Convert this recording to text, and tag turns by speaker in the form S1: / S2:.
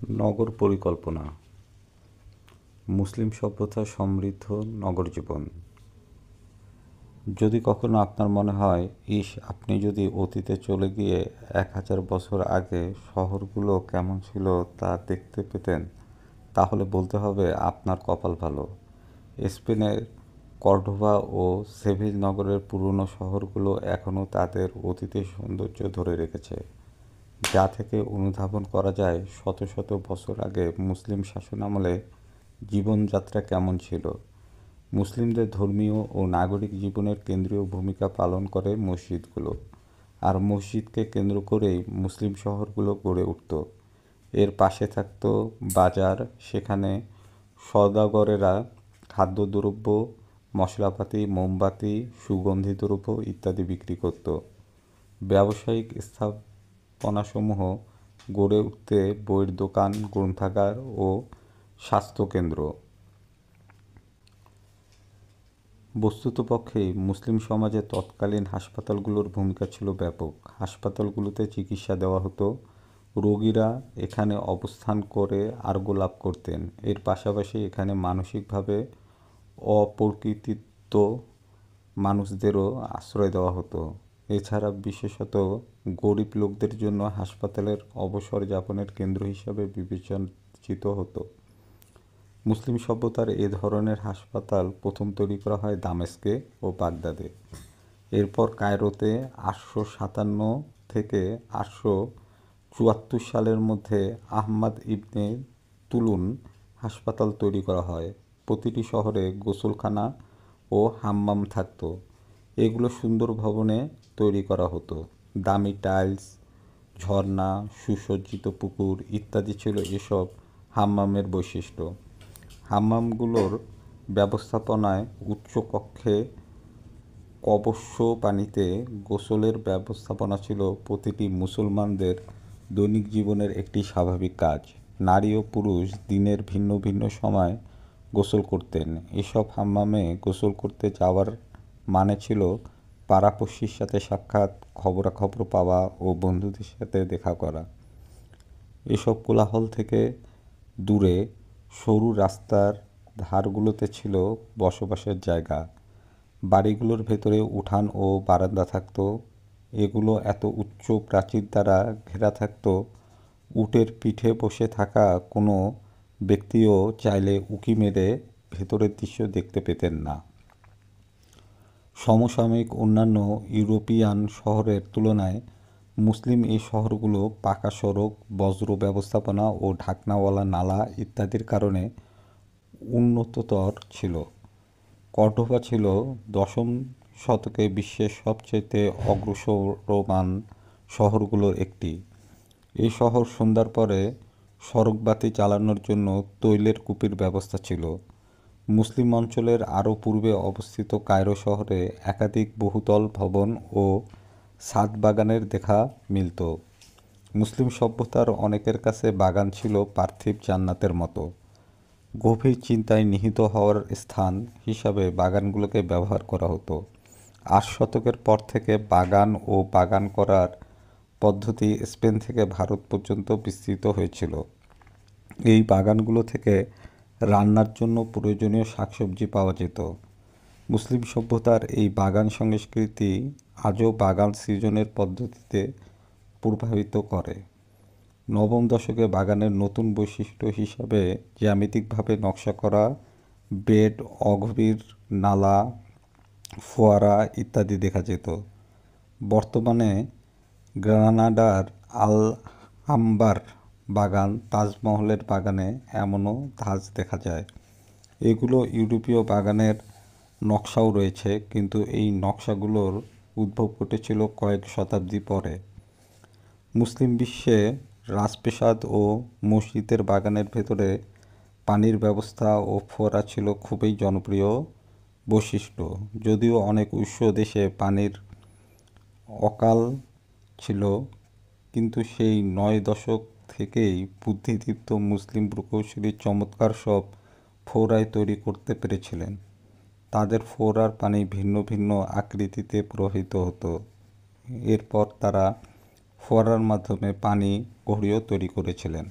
S1: নগর পরিকল্পনা। মুসলিম সভ্যতা সমৃদ্ধ নগর জীবন। যদি কখনো আপনার মনে হয়, আপনি যদি অতীতে চলে গিয়ে 1000 বছর আগে শহরগুলো কেমন ছিল তা দেখতে পেতেন, তাহলে বলতে হবে আপনার কপাল ভালো। স্পেনের কর্ডোবা ও সেভিল নগরের পুরনো শহরগুলো এখনও তাদের অতীতের সৌন্দর্য ধরে রেখেছে, যা থেকে অনুধাবন করা যায় শত শত বছর আগে মুসলিম শাসনামলে জীবনযাত্রা কেমন ছিল। মুসলিমদের ধর্মীয় ও নাগরিক জীবনের কেন্দ্রীয় ভূমিকা পালন করে মসজিদগুলো, আর মসজিদকে কেন্দ্র করেই মুসলিম শহরগুলো গড়ে উঠত। এর পাশে থাকত বাজার, সেখানে সওদাগরেরা খাদ্যদ্রব্য, মশলাপাতি, মোমবাতি, সুগন্ধি দ্রব্য ইত্যাদি বিক্রি করত। ব্যবসায়িক স্থাপনাসমূহ গড়ে উঠতে বইয়ের দোকান, গ্রন্থাগার ও স্বাস্থ্যকেন্দ্র। বস্তুতপক্ষে মুসলিম সমাজে তৎকালীন হাসপাতালগুলোর ভূমিকা ছিল ব্যাপক। হাসপাতালগুলোতে চিকিৎসা দেওয়া হতো, রোগীরা এখানে অবস্থান করে আরোগ্য লাভ করতেন। এর পাশাপাশি এখানে মানসিকভাবে অপ্রকৃতিত্ব মানুষদেরও আশ্রয় দেওয়া হতো। এছাড়া বিশেষত গরিব লোকদের জন্য হাসপাতালের অবসর যাপনের কেন্দ্র হিসাবে বিবেচিত হতো। মুসলিম সভ্যতার এ ধরনের হাসপাতাল প্রথম তৈরি করা হয় দামেস্কে ও বাগদাদে। এরপর কায়রোতে 857 থেকে 874 সালের মধ্যে আহমদ ইবনে তুলুন হাসপাতাল তৈরি করা হয়। প্রতিটি শহরে গোসলখানা ও হাম্মাম থাকত। এগুলো সুন্দর ভবনে তৈরি করা হতো। দামি টাইলস, ঝর্ণা, সুসজ্জিত পুকুর ইত্যাদি ছিল এসব হাম্মামের বৈশিষ্ট্য। হাম্মামগুলোর ব্যবস্থাপনায় উচ্চ কক্ষে কবস্য পানিতে গোসলের ব্যবস্থাপনা ছিল প্রতিটি মুসলমানদের দৈনিক জীবনের একটি স্বাভাবিক কাজ। নারী ও পুরুষ দিনের ভিন্ন ভিন্ন সময় গোসল করতেন। এসব হাম্মামে গোসল করতে যাওয়ার মানে ছিল পাড়াপড়শির সাথে সাক্ষাৎ, খবরাখবর পাওয়া ও বন্ধুদের সাথে দেখা করা। এসব কোলাহল থেকে দূরে সরু রাস্তার ধারগুলোতে ছিল বসবাসের জায়গা। বাড়িগুলোর ভেতরে উঠান ও বারান্দা থাকত। এগুলো এত উচ্চ প্রাচীর দ্বারা ঘেরা থাকত, উটের পিঠে বসে থাকা কোনো ব্যক্তিও চাইলে উঁকি মেরে ভেতরের দৃশ্য দেখতে পেতেন না। সমসাময়িক অন্যান্য ইউরোপিয়ান শহরের তুলনায় মুসলিম এই শহরগুলো পাকা সড়ক, বজ্র ব্যবস্থাপনা ও ঢাকনাওয়ালা নালা ইত্যাদির কারণে উন্নততর ছিল। কর্ডোবা ছিল 10ম শতকে বিশ্বের সবচেয়ে অগ্রসরমান শহরগুলোর একটি। এই শহর সন্ধ্যার পরে সড়কবাতি চালানোর জন্য তৈলের কূপের ব্যবস্থা ছিল। মুসলিম অঞ্চলের আরও পূর্বে অবস্থিত কায়রো শহরে একাধিক বহুতল ভবন ও ছাদ বাগানের দেখা মিলত। মুসলিম সভ্যতার অনেকের কাছে বাগান ছিল পার্থিব জান্নাতের মতো। গভীর চিন্তায় নিহিত হওয়ার স্থান হিসাবে বাগানগুলোকে ব্যবহার করা হতো। 8 শতকের পর থেকে বাগান ও বাগান করার পদ্ধতি স্পেন থেকে ভারত পর্যন্ত বিস্তৃত হয়েছিল। এই বাগানগুলো থেকে রান্নার জন্য প্রয়োজনীয় শাকসবজি পাওয়া যেত। মুসলিম সভ্যতার এই বাগান সংস্কৃতি আজও বাগান সৃজনের পদ্ধতিতে প্রভাবিত করে। 9ম দশকে বাগানের নতুন বৈশিষ্ট্য হিসাবে জ্যামিতিকভাবে নকশা করা বেড, অগভীর নালা, ফোয়ারা ইত্যাদি দেখা যেত। বর্তমানে গ্রানাডার আলহাম্বার বাগান, তাজমহলের বাগানে এমনও ধাঁচ দেখা যায়। এগুলো ইউরোপীয় বাগানের নকশাও রয়েছে, কিন্তু এই নকশাগুলোর উদ্ভব ঘটেছিল কয়েক শতাব্দী পরে। মুসলিম বিশ্বে রাজপ্রাসাদ ও মসজিদের বাগানের ভেতরে পানির ব্যবস্থা ও ফোয়ারা ছিল খুবই জনপ্রিয় বৈশিষ্ট্য। যদিও অনেক উৎস দেশে পানির অকাল ছিল, কিন্তু সেই 9 দশক থেকেই বুদ্ধিদীপ্ত মুসলিম প্রকৌশলী চমৎকার সব ফোয়ারাই তৈরি করতে পেরেছিলেন। তাদের ফোয়ারার পানি ভিন্ন ভিন্ন আকৃতিতে প্রবাহিত হতো। এরপর তারা ফোয়ারার মাধ্যমে পানি ঘড়িও তৈরি করেছিলেন।